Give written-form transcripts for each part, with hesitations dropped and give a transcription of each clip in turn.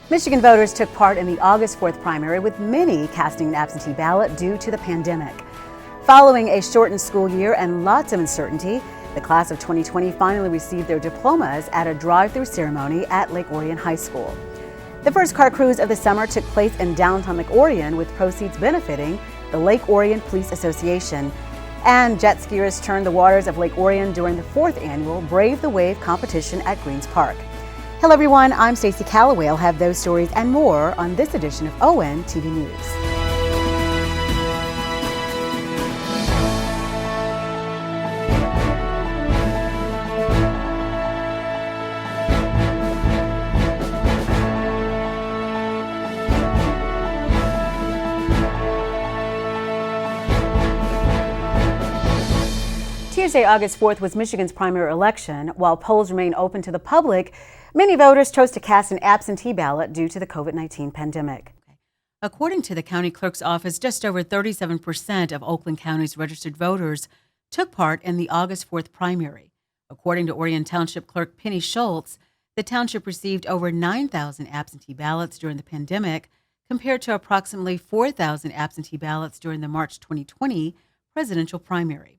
Michigan voters took part in the August 4th primary, with many casting an absentee ballot due to the pandemic. Following a shortened school year and lots of uncertainty, the class of 2020 finally received their diplomas at a drive-through ceremony at Lake Orion High School. The first car cruise of the summer took place in downtown Lake Orion, with proceeds benefiting the Lake Orion Police Association. And jet skiers turned the waters of Lake Orion during the 4th annual Brave the Wave competition at Greens Park. Hello everyone, I'm Stacy Calloway. I'll have those stories and more on this edition of ONTV News. Tuesday, August 4th was Michigan's primary election. While polls remain open to the public, many voters chose to cast an absentee ballot due to the COVID-19 pandemic. According to the county clerk's office, just over 37% of Oakland County's registered voters took part in the August 4th primary. According to Orion Township Clerk Penny Schultz, the township received over 9,000 absentee ballots during the pandemic, compared to approximately 4,000 absentee ballots during the March 2020 presidential primary.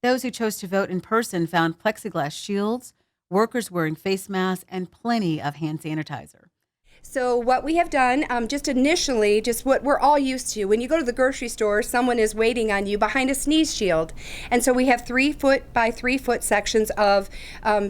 Those who chose to vote in person found plexiglass shields, workers wearing face masks, and plenty of hand sanitizer. So what we have done, just initially, just what we're all used to. When you go to the grocery store, someone is waiting on you behind a sneeze shield. And so we have 3-foot by 3-foot sections of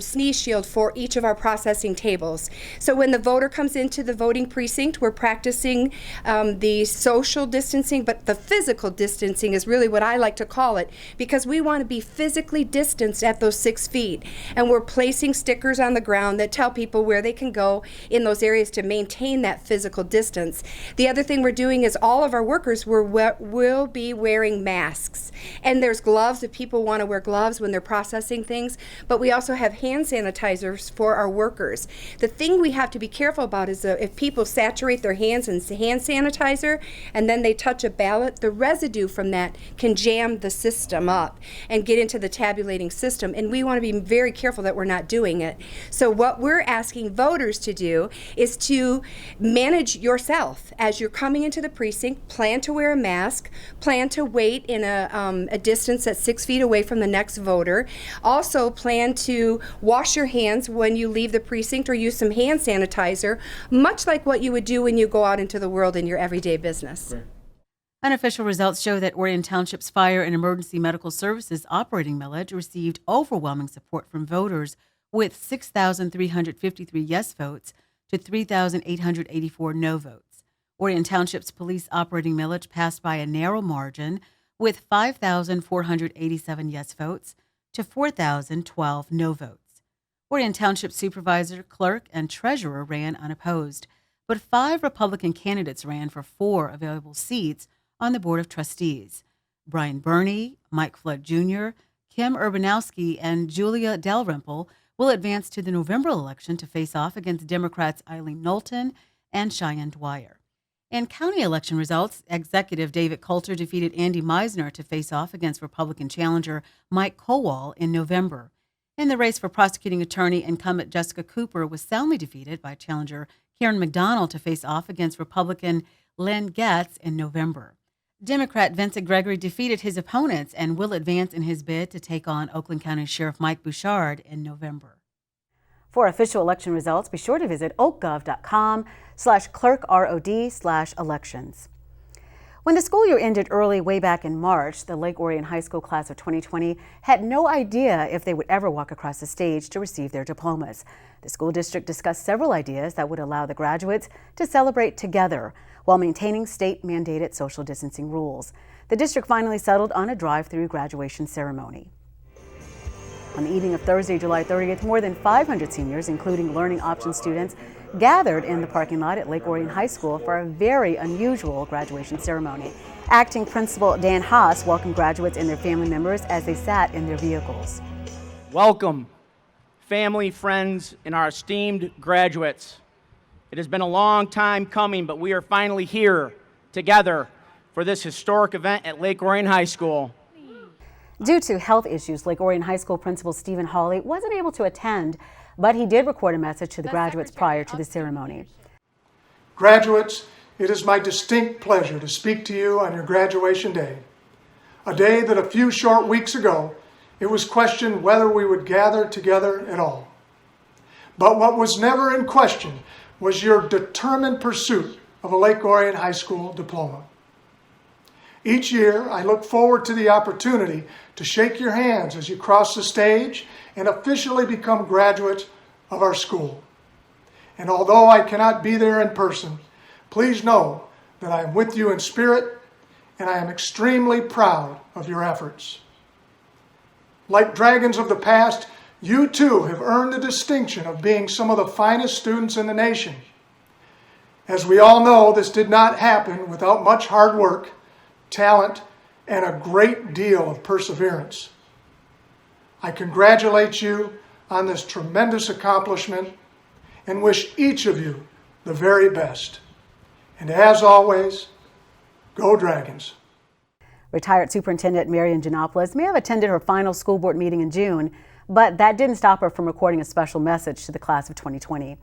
sneeze shield for each of our processing tables. So when the voter comes into the voting precinct, we're practicing the social distancing, but the physical distancing is really what I like to call it, because we want to be physically distanced at those 6 feet. And we're placing stickers on the ground that tell people where they can go in those areas to maintain that physical distance. The other thing we're doing is all of our workers will be wearing masks. And there's gloves if people want to wear gloves when they're processing things, but we also have hand sanitizers for our workers. The thing we have to be careful about is if people saturate their hands in hand sanitizer and then they touch a ballot, the residue from that can jam the system up and get into the tabulating system. And we want to be very careful that we're not doing it. So what we're asking voters to do is to manage yourself as you're coming into the precinct. Plan to wear a mask, plan to wait in a distance that's 6 feet away from the next voter. Also plan to wash your hands when you leave the precinct or use some hand sanitizer, much like what you would do when you go out into the world in your everyday business. Great. Unofficial results show that Orion Township's Fire and Emergency Medical Services operating millage received overwhelming support from voters, with 6,353 yes votes to 3,884 no votes. Orion Township's police operating millage passed by a narrow margin, with 5,487 yes votes to 4,012 no votes. Orion Township supervisor, clerk, and treasurer ran unopposed, but 5 Republican candidates ran for 4 available seats on the Board of Trustees. Brian Burney, Mike Flood Jr., Kim Urbanowski, and Julia Dalrymple will advance to the November election to face off against Democrats Eileen Knowlton and Cheyenne Dwyer. In county election results, Executive David Coulter defeated Andy Meisner to face off against Republican challenger Mike Kowal in November. In the race for prosecuting attorney, incumbent Jessica Cooper was soundly defeated by challenger Karen McDonald to face off against Republican Len Getz in November. Democrat Vincent Gregory defeated his opponents and will advance in his bid to take on Oakland County Sheriff Mike Bouchard in November. For official election results, be sure to visit oakgov.com/clerkrod/elections. When the school year ended early way back in March, the Lake Orion High School class of 2020 had no idea if they would ever walk across the stage to receive their diplomas. The school district discussed several ideas that would allow the graduates to celebrate together while maintaining state-mandated social distancing rules. The district finally settled on a drive-through graduation ceremony. On the evening of Thursday, July 30th, more than 500 seniors, including learning option students, gathered in the parking lot at Lake Orion High School for a very unusual graduation ceremony. Acting Principal Dan Haas welcomed graduates and their family members as they sat in their vehicles. Welcome, family, friends, and our esteemed graduates. It has been a long time coming, but we are finally here together for this historic event at Lake Orion High School. Due to health issues, Lake Orion High School Principal Stephen Hawley wasn't able to attend, but he did record a message to the graduates prior to the ceremony. Graduates, it is my distinct pleasure to speak to you on your graduation day, a day that a few short weeks ago it was questioned whether we would gather together at all. But what was never in question was your determined pursuit of a Lake Orion High School diploma. Each year, I look forward to the opportunity to shake your hands as you cross the stage and officially become graduates of our school. And although I cannot be there in person, please know that I am with you in spirit, and I am extremely proud of your efforts. Like dragons of the past, you too have earned the distinction of being some of the finest students in the nation. As we all know, this did not happen without much hard work, talent, and a great deal of perseverance. I congratulate you on this tremendous accomplishment and wish each of you the very best. And as always, go Dragons. Retired Superintendent Marian Giannopoulos may have attended her final school board meeting in June, but that didn't stop her from recording a special message to the class of 2020.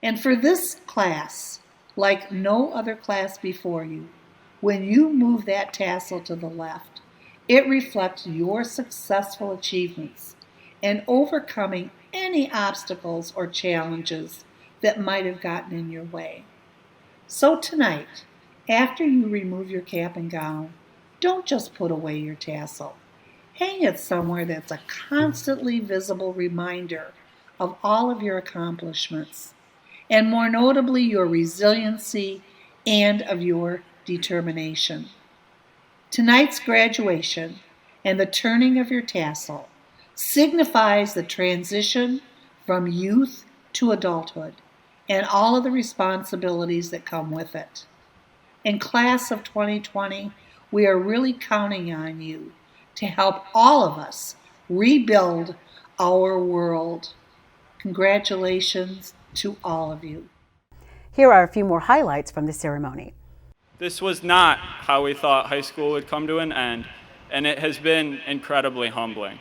And for this class, like no other class before you, when you move that tassel to the left, it reflects your successful achievements and overcoming any obstacles or challenges that might have gotten in your way. So tonight, after you remove your cap and gown, don't just put away your tassel. Hang it somewhere that's a constantly visible reminder of all of your accomplishments, and more notably your resiliency and of your determination. Tonight's graduation and the turning of your tassel signifies the transition from youth to adulthood and all of the responsibilities that come with it. In class of 2020, we are really counting on you to help all of us rebuild our world. Congratulations to all of you. Here are a few more highlights from the ceremony. This was not how we thought high school would come to an end, and it has been incredibly humbling.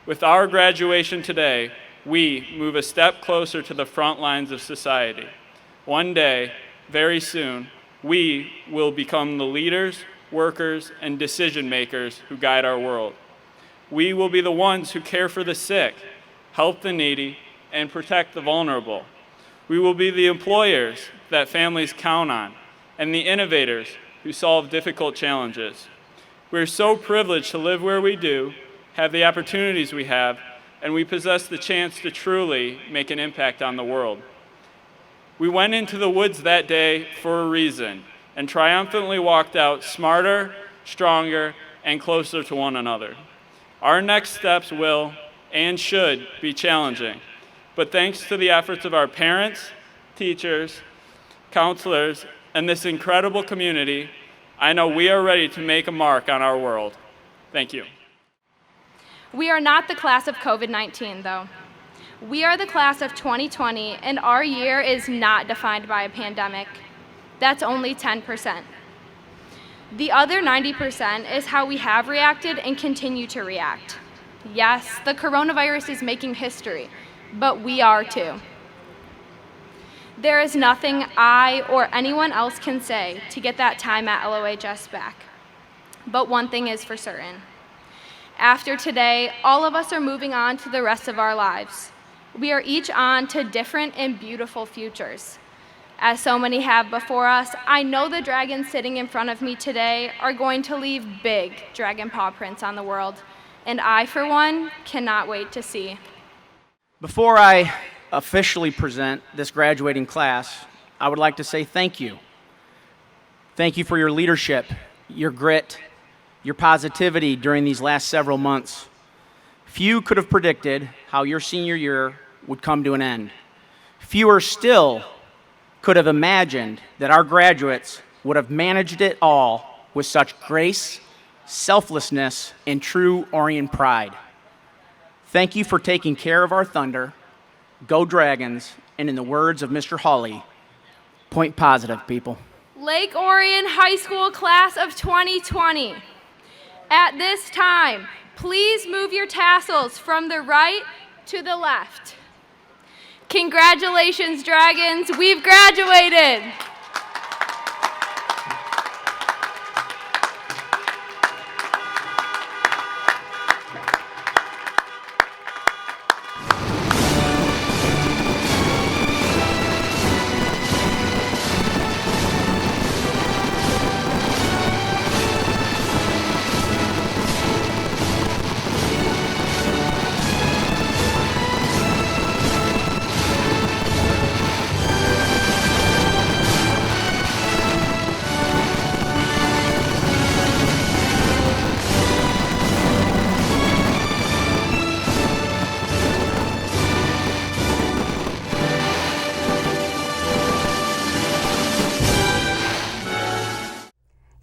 With our graduation today, we move a step closer to the front lines of society. One day, very soon, we will become the leaders, workers, and decision makers who guide our world. We will be the ones who care for the sick, help the needy, and protect the vulnerable. We will be the employers that families count on, and the innovators who solve difficult challenges. We're so privileged to live where we do, have the opportunities we have, and we possess the chance to truly make an impact on the world. We went into the woods that day for a reason and triumphantly walked out smarter, stronger, and closer to one another. Our next steps will and should be challenging, but thanks to the efforts of our parents, teachers, counselors, and this incredible community, I know we are ready to make a mark on our world. Thank you. We are not the class of COVID-19, though. We are the class of 2020, and our year is not defined by a pandemic. That's only 10%. The other 90% is how we have reacted and continue to react. Yes, the coronavirus is making history, but we are too. There is nothing I or anyone else can say to get that time at LOHS back. But one thing is for certain. After today, all of us are moving on to the rest of our lives. We are each on to different and beautiful futures. As so many have before us, I know the dragons sitting in front of me today are going to leave big dragon paw prints on the world, and I, for one, cannot wait to see. Before I officially present this graduating class, I would like to say thank you. Thank you for your leadership, your grit, your positivity during these last several months. Few could have predicted how your senior year would come to an end. Fewer still could have imagined that our graduates would have managed it all with such grace, selflessness, and true Orion pride. Thank you for taking care of our thunder. Go Dragons, and in the words of Mr. Hawley, point positive, people. Lake Orion High School class of 2020. At this time, please move your tassels from the right to the left. Congratulations, Dragons, we've graduated.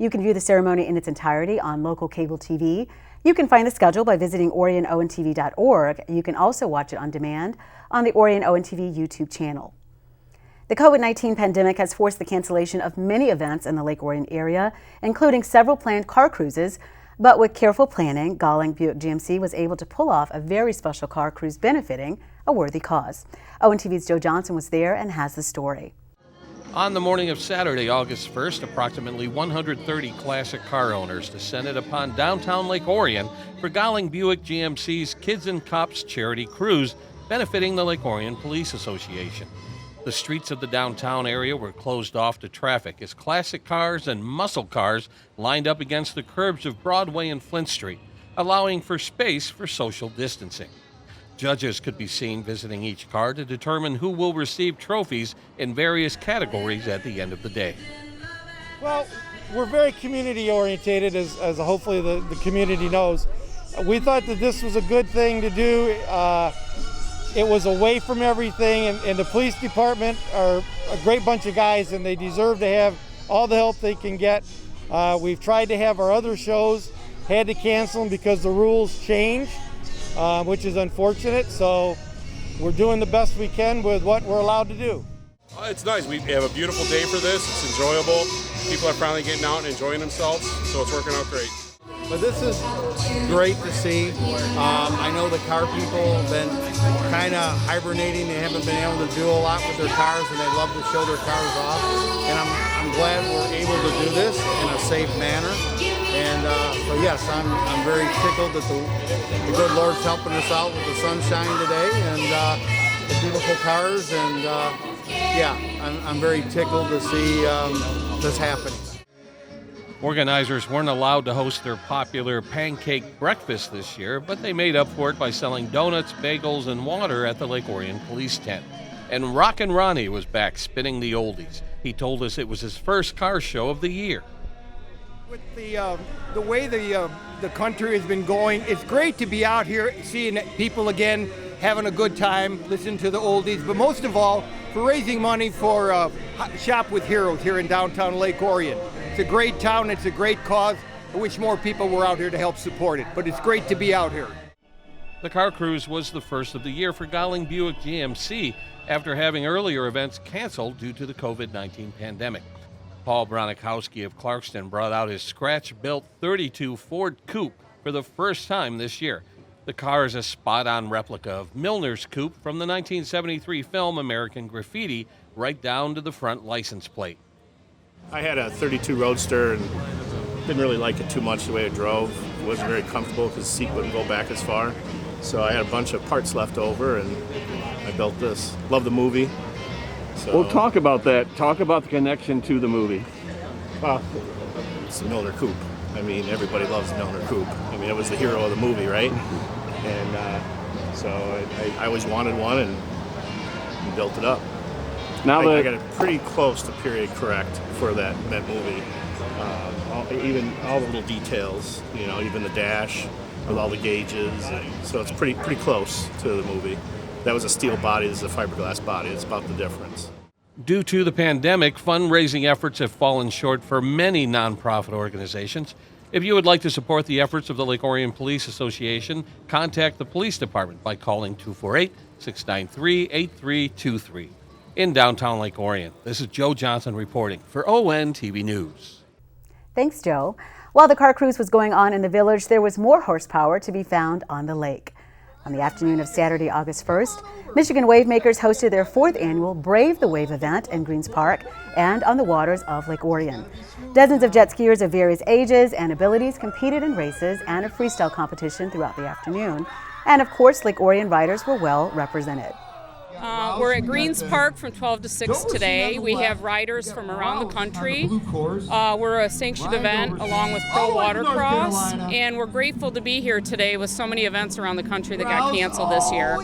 You can view the ceremony in its entirety on local cable TV. You can find the schedule by visiting OrionONTV.org. You can also watch it on demand on the Orion ONTV YouTube channel. The COVID-19 pandemic has forced the cancellation of many events in the Lake Orion area, including several planned car cruises. But with careful planning, Gawling Buick GMC was able to pull off a very special car cruise benefiting a worthy cause. ONTV's Joe Johnson was there and has the story. On the morning of Saturday, August 1st, approximately 130 classic car owners descended upon downtown Lake Orion for Gawling Buick GMC's Kids and Kops Charity Cruise, benefiting the Lake Orion Police Association. The streets of the downtown area were closed off to traffic as classic cars and muscle cars lined up against the curbs of Broadway and Flint Street, allowing for space for social distancing. Judges could be seen visiting each car to determine who will receive trophies in various categories at the end of the day. Well, we're very community orientated, as hopefully the community knows. We thought that this was a good thing to do. It was away from everything, and the police department are a great bunch of guys, and they deserve to have all the help they can get. We've tried to have our other shows, had to cancel them because the rules changed. Which is unfortunate, so we're doing the best we can with what we're allowed to do. It's nice. We have a beautiful day for this. It's enjoyable. People are finally getting out and enjoying themselves, so it's working out great. But this is great to see. I know the car people have been kind of hibernating. They haven't been able to do a lot with their cars, and they love to show their cars off. And I'm glad we're able to do this in a safe manner. And so yes, I'm very tickled that the good Lord's helping us out with the sunshine today and the beautiful cars. And yeah, I'm very tickled to see this happening. Organizers weren't allowed to host their popular pancake breakfast this year, but they made up for it by selling donuts, bagels, and water at the Lake Orion Police Tent. And Rockin' Ronnie was back spinning the oldies. He told us it was his first car show of the year. With the way the country has been going, it's great to be out here seeing people again, having a good time, listening to the oldies, but most of all, for raising money for Shop with Heroes here in downtown Lake Orion. It's a great town, it's a great cause. I wish more people were out here to help support it, but it's great to be out here. The car cruise was the first of the year for Gawling Buick GMC after having earlier events canceled due to the COVID-19 pandemic. Paul Bronikowski of Clarkston brought out his scratch-built 32 Ford Coupe for the first time this year. The car is a spot-on replica of Milner's Coupe from the 1973 film American Graffiti, right down to the front license plate. I had a 32 Roadster and didn't really like it too much the way it drove. It wasn't very comfortable because the seat wouldn't go back as far. So I had a bunch of parts left over and I built this. Love the movie. So, well, talk about that. Talk about the connection to the movie. It's the Milner Coupe. I mean, everybody loves the Milner Coupe. I mean, it was the hero of the movie, right? And so I always wanted one and built it up. Now I got it pretty close to period correct for that movie. Even all the little details, you know, even the dash with all the gauges. So it's pretty close to the movie. That was a steel body, this is a fiberglass body. It's about the difference. Due to the pandemic, fundraising efforts have fallen short for many nonprofit organizations. If you would like to support the efforts of the Lake Orion Police Association, contact the police department by calling 248-693-8323. In downtown Lake Orion, this is Joe Johnson reporting for ONTV News. Thanks, Joe. While the car cruise was going on in the village, there was more horsepower to be found on the lake. On the afternoon of Saturday, August 1st, Michigan Wavemakers hosted their 4th annual Brave the Wave event in Greens Park and on the waters of Lake Orion. Dozens of jet skiers of various ages and abilities competed in races and a freestyle competition throughout the afternoon. And of course, Lake Orion riders were well represented. We're at Greens Park from 12 to 6 today. We have riders from around the country. We're a sanctioned event along with Pro Watercross, and we're grateful to be here today with so many events around the country that got canceled this year.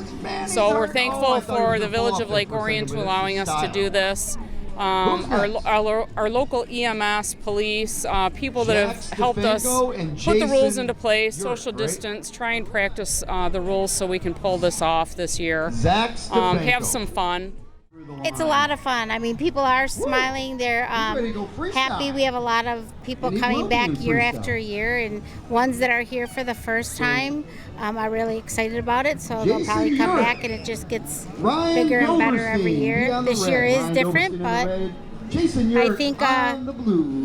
So we're thankful for the Village of Lake Orion to allowing us to do this. Our local EMS, police, people that have helped us put the rules into place, social distance, try and practice the rules so we can pull this off this year. Have some fun. It's a lot of fun. I mean, people are smiling. They're happy. We have a lot of people coming back year after year, and ones that are here for the first time are really excited about it. So they'll probably come back, and it just gets bigger and better every year. This year is different, but I think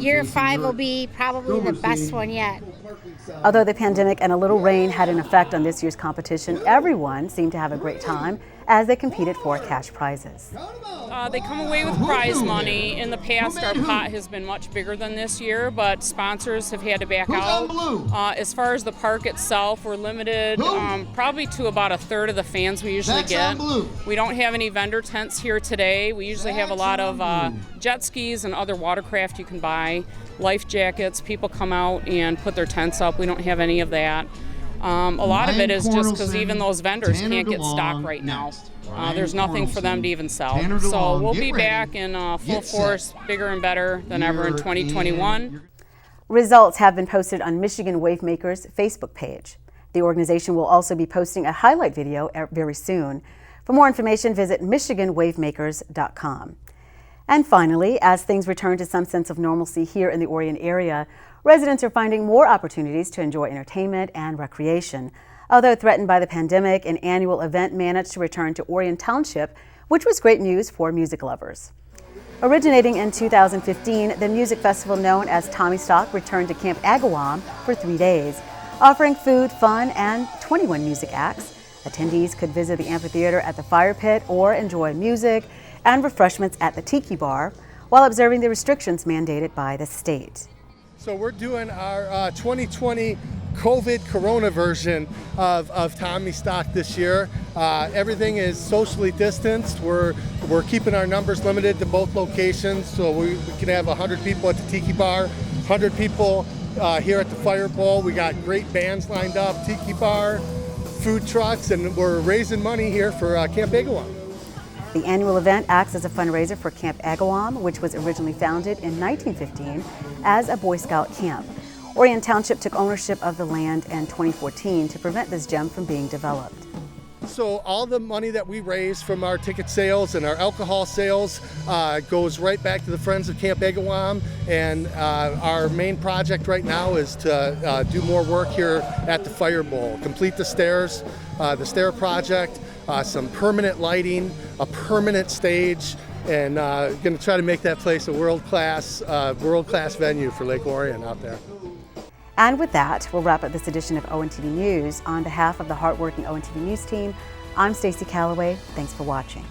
year 5 will be probably the best one yet. Although the pandemic and a little rain had an effect on this year's competition, everyone seemed to have a great time as they competed for cash prizes. They come away with prize money. In the past, our pot has been much bigger than this year, but sponsors have had to back out. As far as the park itself, we're limited probably to about 1/3 of the fans we usually get. We don't have any vendor tents here today. We usually have a lot of jet skis and other watercraft you can buy, life jackets. People come out and put their tents up. We don't have any of that. A lot of it is just because even those vendors can't get stock right now. There's nothing for them to even sell. So we'll be back in full force, bigger and better than ever in 2021. Results have been posted on Michigan Wavemakers' Facebook page. The organization will also be posting a highlight video very soon. For more information, visit MichiganWavemakers.com. And finally, as things return to some sense of normalcy here in the Orion area, residents are finding more opportunities to enjoy entertainment and recreation. Although threatened by the pandemic, an annual event managed to return to Orion Township, which was great news for music lovers. Originating in 2015, the music festival known as Tommystock returned to Camp Agawam for 3 days, offering food, fun, and 21 music acts. Attendees could visit the amphitheater at the fire pit or enjoy music and refreshments at the Tiki Bar while observing the restrictions mandated by the state. So we're doing our 2020 COVID Corona version of Tommystock this year. Everything is socially distanced. We're keeping our numbers limited to both locations, so we can have 100 people at the Tiki Bar, 100 people here at the Fire Bowl. We got great bands lined up, Tiki Bar, food trucks, and we're raising money here for Camp Agawam. The annual event acts as a fundraiser for Camp Agawam, which was originally founded in 1915 as a Boy Scout camp. Orion Township took ownership of the land in 2014 to prevent this gem from being developed. So all the money that we raise from our ticket sales and our alcohol sales goes right back to the Friends of Camp Agawam, and our main project right now is to do more work here at the Fire Bowl, complete the stairs, the stair project, some permanent lighting, a permanent stage, and going to try to make that place a world-class venue for Lake Orion out there. And with that, we'll wrap up this edition of ONTV News. On behalf of the hardworking ONTV News team, I'm Stacy Calloway. Thanks for watching.